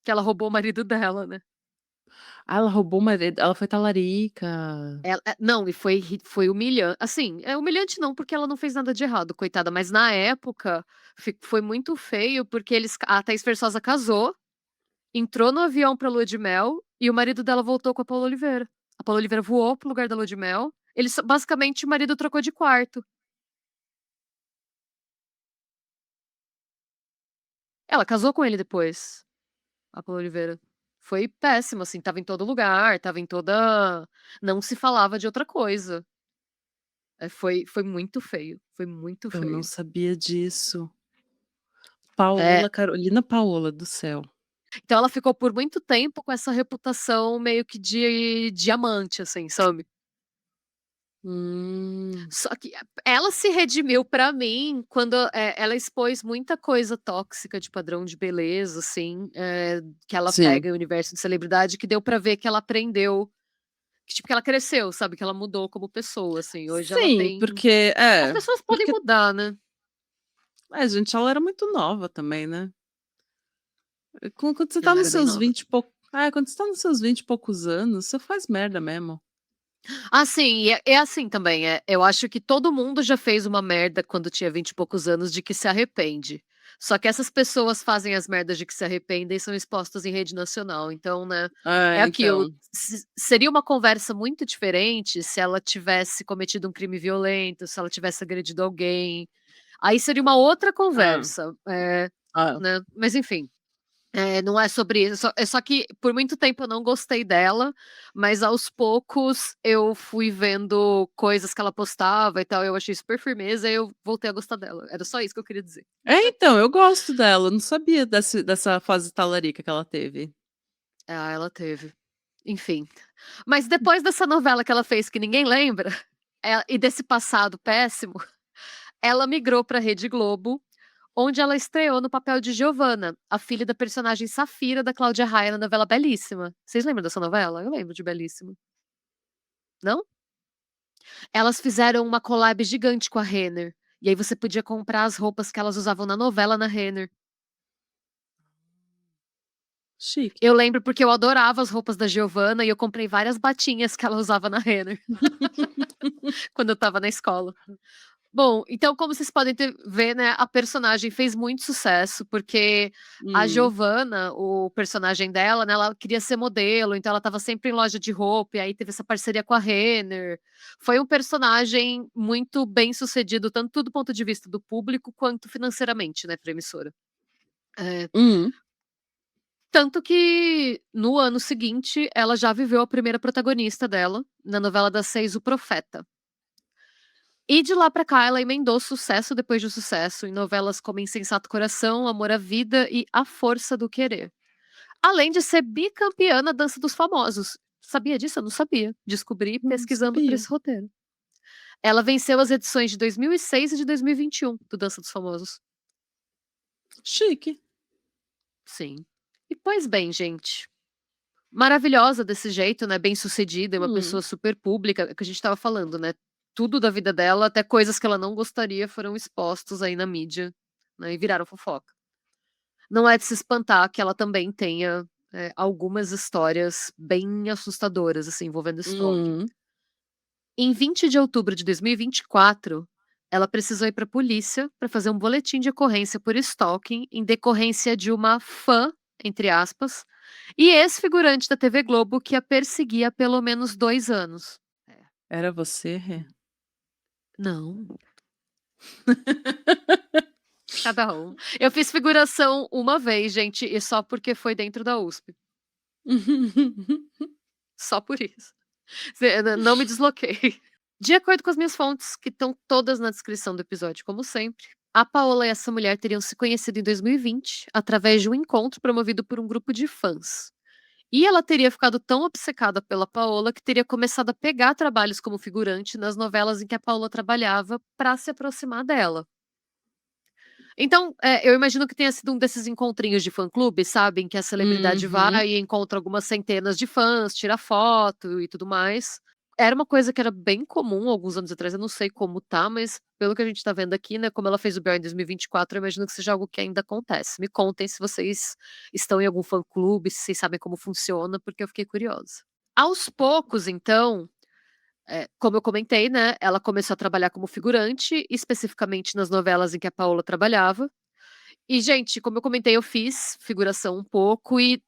que ela roubou o marido dela, né. Ah, ela roubou o marido, ela foi talarica. Não, e foi humilhante, assim, é humilhante não, porque ela não fez nada de errado, coitada, mas na época foi muito feio, porque a Thaís Versosa casou, entrou no avião pra lua de mel, e o marido dela voltou com a Paula Oliveira. A Paula Oliveira voou para o lugar da lua de mel, basicamente o marido trocou de quarto. Ela casou com ele depois, a Paula Oliveira. Foi péssimo, assim, estava em todo lugar, estava em toda não se falava de outra coisa. Foi muito feio, foi muito Eu não feio. sabia disso. É, Paola, Carolina Paola do céu. então ela ficou por muito tempo com essa reputação meio que de diamante, assim, sabe. Hum, Só que ela se redimiu pra mim quando, ela expôs muita coisa tóxica de padrão de beleza, assim, que ela sim. pega em universo de celebridade, que deu pra ver que ela aprendeu, que tipo, que ela cresceu, sabe, que ela mudou como pessoa, assim, hoje ela Sim, tem porque as pessoas podem mudar, né. gente, ela era muito nova também, né. Quando você tá Ela nos era bem seus nova. 20 e pouco quando você tá nos seus 20 e poucos anos, você faz merda mesmo. Ah, sim, e é assim também, eu acho que todo mundo já fez uma merda quando tinha 20 e poucos anos de que se arrepende. Só que essas pessoas fazem as merdas de que se arrependem e são expostas em rede nacional, então, né, é É, aquilo, então. seria uma conversa muito diferente se ela tivesse cometido um crime violento, se ela tivesse agredido alguém, aí seria uma outra Hã, conversa, hã. né, mas enfim. Não é sobre isso, só que por muito tempo eu não gostei dela, mas aos poucos eu fui vendo coisas que ela postava e tal, eu achei super firmeza e eu voltei a gostar dela. Era só isso que eu queria dizer. É, então, eu gosto dela, eu não sabia dessa fase talarica que ela teve. Ah, ela teve. Enfim. Mas depois dessa novela que ela fez que ninguém lembra, e desse passado péssimo, ela migrou pra Rede Globo, onde ela estreou no papel de Giovanna, a filha da personagem Safira da Cláudia Raia na novela Belíssima. Vocês lembram dessa novela? Eu lembro de Belíssima. Não? Elas fizeram uma collab gigante com a Renner. E aí você podia comprar as roupas que elas usavam na novela na Renner. Chique. Eu lembro porque eu adorava as roupas da Giovanna e eu comprei várias batinhas que ela usava na Renner quando eu estava na escola. Bom, então como vocês podem ver, né, a personagem fez muito sucesso, porque a Hum. Giovanna, o personagem dela, né, ela queria ser modelo, então ela estava sempre em loja de roupa, e aí teve essa parceria com a Renner. Foi um personagem muito bem-sucedido, tanto do ponto de vista do público, quanto financeiramente, né, pra emissora. Hum. Tanto que, no ano seguinte, ela já viveu a primeira protagonista dela, na novela das 6, O Profeta. E de lá pra cá ela emendou sucesso depois de sucesso em novelas como Insensato Coração, Amor à Vida e A Força do Querer. Além de ser bicampeã na Dança dos Famosos. Sabia disso? Eu não sabia. Descobri Não pesquisando por sabia. esse roteiro. Ela venceu as edições de 2006 e de 2021 do Dança dos Famosos. Chique. Sim. E pois bem, gente. Maravilhosa desse jeito, né? Bem-sucedida, é uma Hum. pessoa super pública, é o que a gente estava falando, né? Tudo da vida dela, até coisas que ela não gostaria, foram expostos aí na mídia, né? E viraram fofoca. Não é de se espantar que ela também tenha algumas histórias bem assustadoras, assim, envolvendo stalking. Hum. Em 20 de outubro de 2024, ela precisou ir para a polícia para fazer um boletim de ocorrência por stalking em decorrência de uma fã, entre aspas, e ex-figurante da TV Globo que a perseguia há pelo menos 2 anos. É. Era você, Rê? Não. Cada um. Eu fiz figuração uma vez, gente, e só porque foi dentro da USP. Só por isso. Não me desloquei. De acordo com as minhas fontes, que estão todas na descrição do episódio, como sempre, a Paola e essa mulher teriam se conhecido em 2020 através de um encontro promovido por um grupo de fãs. E ela teria ficado tão obcecada pela Paola que teria começado a pegar trabalhos como figurante nas novelas em que a Paola trabalhava para se aproximar dela. Então, eu imagino que tenha sido um desses encontrinhos de fã-clube, sabe, em que a celebridade Uhum. vai e encontra algumas centenas de fãs, tira foto e tudo mais. Era uma coisa que era bem comum alguns anos atrás, eu não sei como tá, mas pelo que a gente tá vendo aqui, né, como ela fez o Biel em 2024, eu imagino que seja algo que ainda acontece. Me contem se vocês estão em algum fã-clube, se vocês sabem como funciona, porque eu fiquei curiosa. Aos poucos, então, como eu comentei, né, ela começou a trabalhar como figurante, especificamente nas novelas em que a Paola trabalhava. E, gente, como eu comentei, eu fiz figuração um pouco e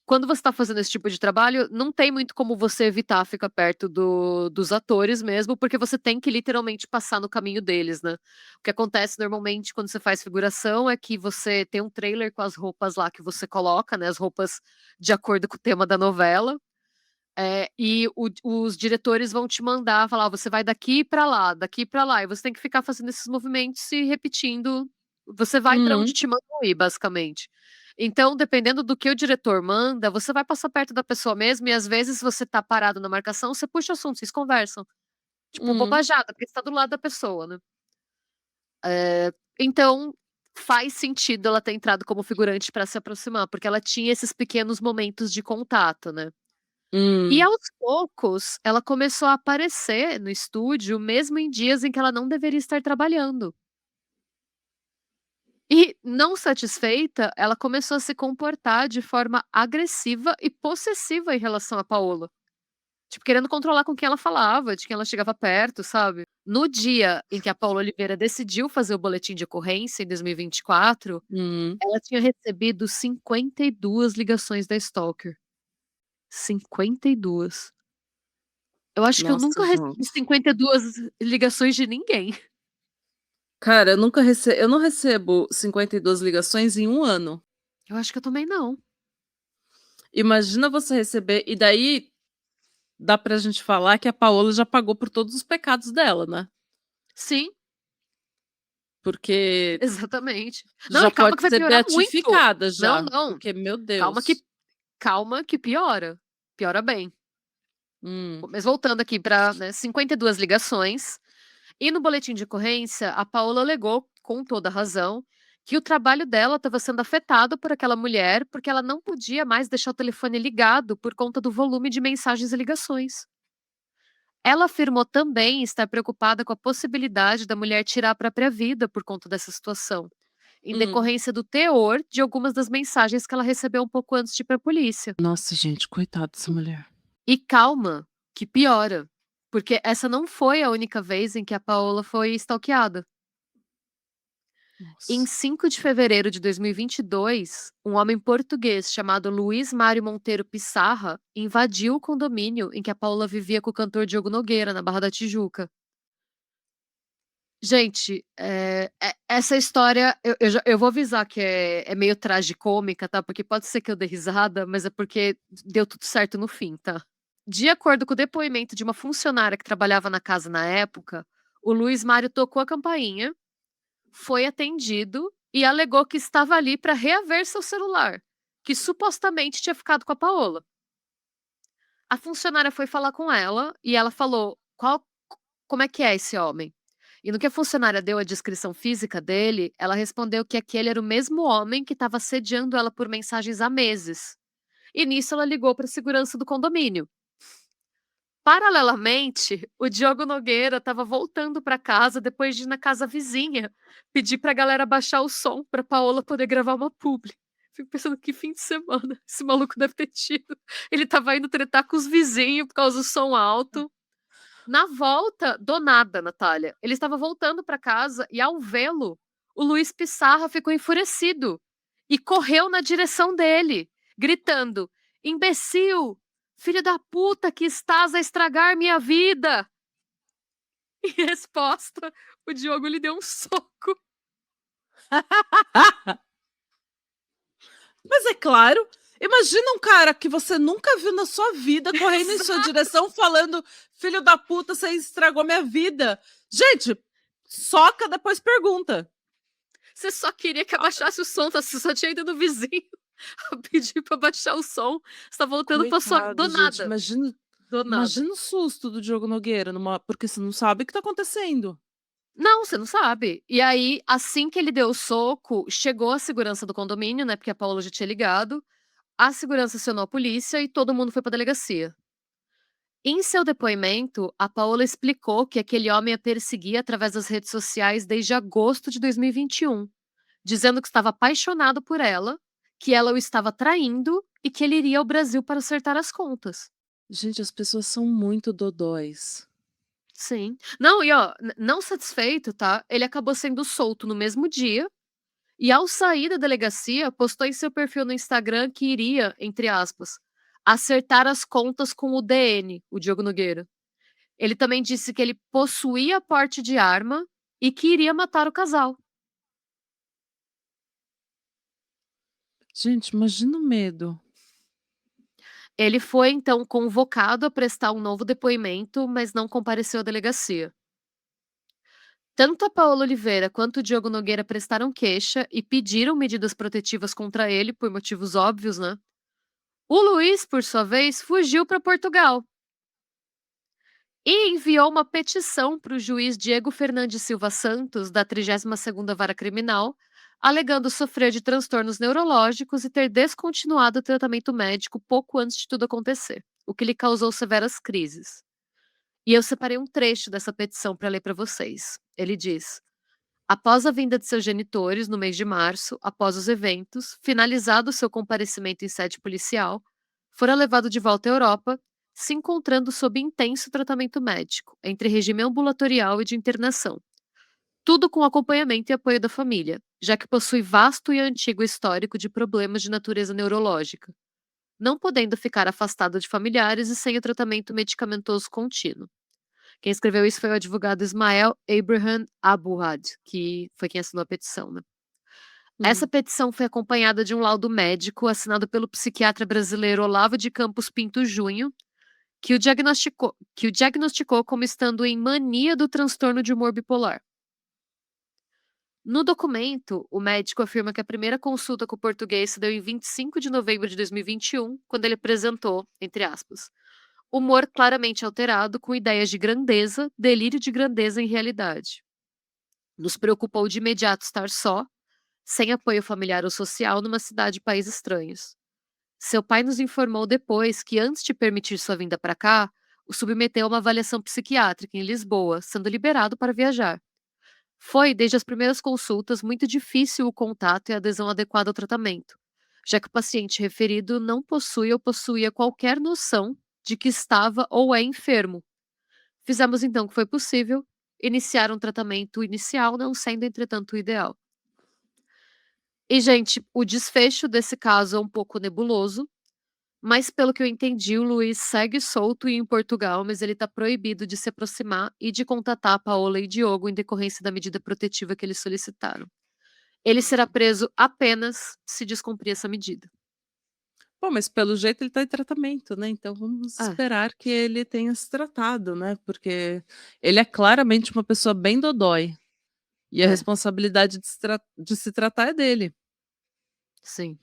quando você tá fazendo esse tipo de trabalho, não tem muito como você evitar ficar perto dos atores mesmo, porque você tem que literalmente passar no caminho deles, né. O que acontece normalmente quando você faz figuração é que você tem um trailer com as roupas lá que você coloca, né, as roupas de acordo com o tema da novela. E os diretores vão te mandar, falar: "Ó, você vai daqui pra lá", e você tem que ficar fazendo esses movimentos e repetindo. Você vai pra onde Hum. te mandam ir, basicamente. Então, dependendo do que o diretor manda, você vai passar perto da pessoa mesmo e, às vezes, se você tá parado na marcação, você puxa o assunto, vocês conversam. Tipo, Hum. bobajada, porque você tá do lado da pessoa, né. Então, faz sentido ela ter entrado como figurante pra se aproximar, porque ela tinha esses pequenos momentos de contato, né. E Hum. aos poucos, ela começou a aparecer no estúdio, mesmo em dias em que ela não deveria estar trabalhando. E, não satisfeita, ela começou a se comportar de forma agressiva e possessiva em relação a Paola. Tipo, querendo controlar com quem ela falava, de quem ela chegava perto, sabe. No dia em que a Paola Oliveira decidiu fazer o boletim de ocorrência, em 2024, Hum. ela tinha recebido 52 ligações da stalker. 52. Eu acho que eu Nossa, nunca recebi gente. 52 ligações de ninguém. Cara, eu não recebo 52 ligações em um ano. Eu acho que eu também não. Imagina você receber e daí dá pra gente falar que a Paola já pagou por todos os pecados dela, né, Sim, porque exatamente. Não, já e calma pode que vai ser piorar muito. beatificada Não, já, não, porque, meu calma que Deus. calma que piora, piora bem. Hum. Mas voltando aqui pra, né, 52 ligações, e no boletim de ocorrência, a Paola alegou, com toda razão, que o trabalho dela estava sendo afetado por aquela mulher, porque ela não podia mais deixar o telefone ligado por conta do volume de mensagens e ligações. Ela afirmou também estar preocupada com a possibilidade da mulher tirar a própria vida por conta dessa situação, em Hum. decorrência do teor de algumas das mensagens que ela recebeu um pouco antes de ir para a polícia. Nossa, gente, coitada dessa mulher. E calma, que piora, porque essa não foi a única vez em que a Paola foi stalkeada. Em Nossa. 5 de fevereiro de 2022, um homem português chamado Luiz Mário Monteiro Pissarra invadiu o condomínio em que a Paola vivia com o cantor Diogo Nogueira, na Barra da Tijuca. Gente, essa história eu vou avisar que é meio tragicômica, tá, porque pode ser que eu dê risada, mas é porque deu tudo certo no fim, tá. De acordo com o depoimento de uma funcionária que trabalhava na casa na época, o Luiz Mário tocou a campainha, foi atendido e alegou que estava ali para reaver seu celular, que supostamente tinha ficado com a Paola. A funcionária foi falar com ela e ela falou: como é que é esse homem?". E no que a funcionária deu a descrição física dele, ela respondeu que aquele era o mesmo homem que estava assediando ela por mensagens há meses. E nisso ela ligou para a segurança do condomínio. Paralelamente, o Diogo Nogueira estava voltando para casa depois de ir na casa vizinha, pedir para a galera baixar o som para Paola poder gravar uma publi. Fico pensando que fim de semana esse maluco deve ter tido. Ele estava indo tretar com os vizinhos por causa do som alto. Na volta, do nada, Natália. Ele estava voltando para casa e, ao vê-lo, o Luiz Pissarra ficou enfurecido e correu na direção dele, gritando: "Imbecil! Filho da puta que estás a estragar minha vida!". Em resposta, o Diogo lhe deu um soco. Mas é claro, imagina um cara que você nunca viu na sua vida correndo em sua direção falando: "Filho da puta, você estragou minha vida". Gente, soca, depois pergunta. Você só queria que Ah, abaixasse o som, tá? Você só tinha ido no vizinho a pedir pra baixar o som. Você tá voltando pra sua. Do coitado, gente, nada. imagina Do nada. imagina o susto do Diogo Nogueira porque você não sabe o que tá acontecendo. Não, você não sabe. E aí, assim que ele deu o soco, chegou a segurança do condomínio, né, porque a Paola já tinha ligado, a segurança acionou a polícia e todo mundo foi pra delegacia. Em seu depoimento, a Paola explicou que aquele homem a perseguia através das redes sociais desde agosto de 2021, dizendo que estava apaixonado por ela, que ela o estava traindo e que ele iria ao Brasil para acertar as contas. Gente, as pessoas são muito dodóis. Sim. Não, e ó, não satisfeito, tá? Ele acabou sendo solto no mesmo dia. E ao sair da delegacia, postou em seu perfil no Instagram que iria, entre aspas, acertar as contas com o DN, o Diogo Nogueira. Ele também disse que ele possuía porte de arma e que iria matar o casal. Gente, imagina o medo. Ele foi então convocado a prestar um novo depoimento, mas não compareceu à delegacia. Tanto a Paola Oliveira quanto o Diogo Nogueira prestaram queixa e pediram medidas protetivas contra ele por motivos óbvios, né? O Luiz, por sua vez, fugiu para Portugal e enviou uma petição para o juiz Diego Fernandes Silva Santos, da 32ª Vara Criminal, alegando sofrer de transtornos neurológicos e ter descontinuado o tratamento médico pouco antes de tudo acontecer, o que lhe causou severas crises. E eu separei um trecho dessa petição para ler para vocês. Ele diz: após a vinda de seus genitores, no mês de março, após os eventos, finalizado seu comparecimento em sede policial, fora levado de volta à Europa, se encontrando sob intenso tratamento médico, entre regime ambulatorial e de internação. Tudo com acompanhamento e apoio da família, já que possui vasto e antigo histórico de problemas de natureza neurológica, não podendo ficar afastado de familiares e sem o tratamento medicamentoso contínuo. Quem escreveu isso foi o advogado Ismael Abraham Abuad, que foi quem assinou a petição, né? Essa Hum. petição foi acompanhada de um laudo médico assinado pelo psiquiatra brasileiro Olavo de Campos Pinto Júnior, que o diagnosticou como estando em mania do transtorno de humor bipolar. No documento, o médico afirma que a primeira consulta com o português se deu em 25 de novembro de 2021, quando ele apresentou, entre aspas, humor claramente alterado com ideias de grandeza, delírio de grandeza em realidade. Nos preocupou de imediato estar só, sem apoio familiar ou social, numa cidade e país estranhos. Seu pai nos informou depois que, antes de permitir sua vinda para cá, o submeteu a uma avaliação psiquiátrica em Lisboa, sendo liberado para viajar. Foi, desde as primeiras consultas, muito difícil o contato e a adesão adequada ao tratamento, já que o paciente referido não possui ou possuía qualquer noção de que estava ou é enfermo. Fizemos então o que foi possível, iniciar um tratamento inicial, não sendo, entretanto, o ideal. E, gente, o desfecho desse caso é um pouco nebuloso, mas pelo que eu entendi, o Luiz segue solto e em Portugal, mas ele está proibido de se aproximar e de contatar a Paola e Diogo em decorrência da medida protetiva que eles solicitaram. Ele será preso apenas se descumprir essa medida. Bom, mas pelo jeito ele tá em tratamento, né, então vamos Ah, esperar que ele tenha se tratado, né, porque ele é claramente uma pessoa bem dodói, e a é, responsabilidade de se tratar é dele. sim.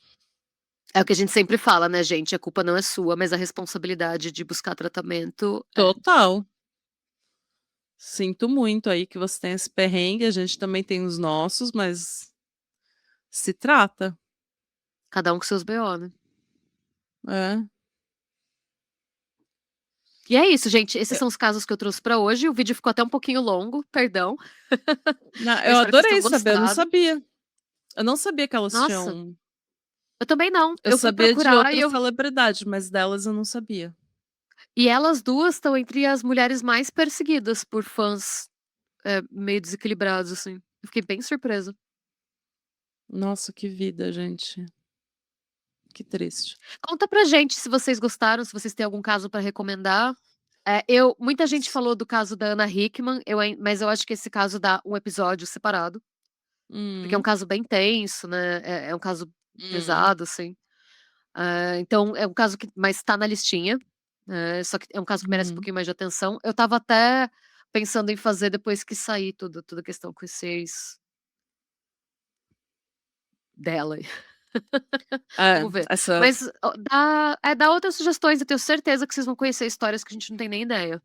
É o que a gente sempre fala, né, gente? A culpa não é sua, mas a responsabilidade de buscar tratamento é. Total. Sinto muito aí que você tenha esse perrengue, a gente também tem os nossos, mas se trata. Cada um com seus BO, né? É. E é isso, gente. Esses Eu são os casos que eu trouxe pra hoje. O vídeo ficou até um pouquinho longo, perdão. Eu eu espero que vocês tenham adorei saber, eu não gostado. sabia. Eu não sabia que elas Nossa, tinham eu também não. eu Eu fui sabia de procurar outras celebridades, mas delas eu não sabia. e elas duas estão entre as mulheres mais perseguidas por fãs, meio desequilibrados, assim. Eu fiquei bem surpresa. Nossa, que vida, gente. Que triste. Conta pra gente se vocês gostaram, se vocês têm algum caso pra recomendar. Muita gente falou do caso da Ana Hickman, mas eu acho que esse caso dá um episódio separado, porque é um Uhum, caso bem tenso, né, é um caso uhum, pesado, assim. Então é um caso que mas tá na listinha, só que é um caso que merece um uhum. pouquinho mais de atenção. Eu estava até pensando em fazer depois que sair toda a questão com esse ex dela. É, Vamos ver. essa Mas, ó, dá outras sugestões, eu tenho certeza que vocês vão conhecer histórias que a gente não tem nem ideia.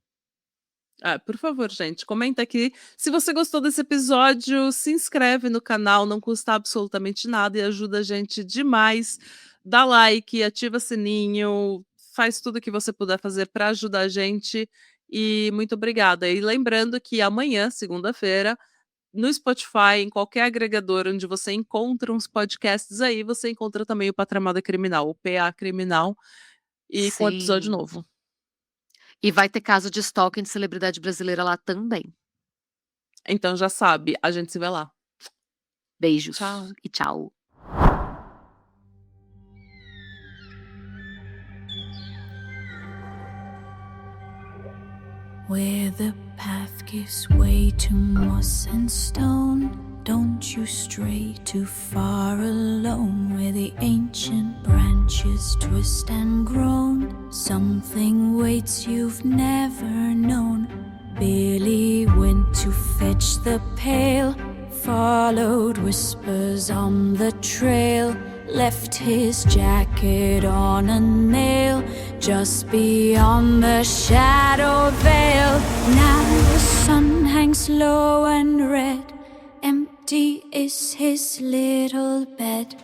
por favor, gente, comenta aqui. Se você gostou desse episódio, se inscreve no canal, não custa absolutamente nada e ajuda a gente demais. Dá like, ativa sininho, faz tudo o que você puder fazer para ajudar a gente. E muito obrigada. E lembrando que amanhã, segunda-feira, no Spotify, em qualquer agregador onde você encontra uns podcasts aí, você encontra também o Patramada Criminal, o PA Criminal, e com episódio Sim. novo. E vai ter caso de stalking de celebridade brasileira lá também. Então já sabe, a gente se vê lá. Beijos Tchau. e tchau. Where the path gives way to moss and stone, don't you stray too far alone. Where the ancient branches twist and groan, something waits you've never known. Billy went to fetch the pail, followed whispers on the trail, left his jacket on a nail just beyond the shadow veil. Now the sun hangs low and red, empty is his little bed.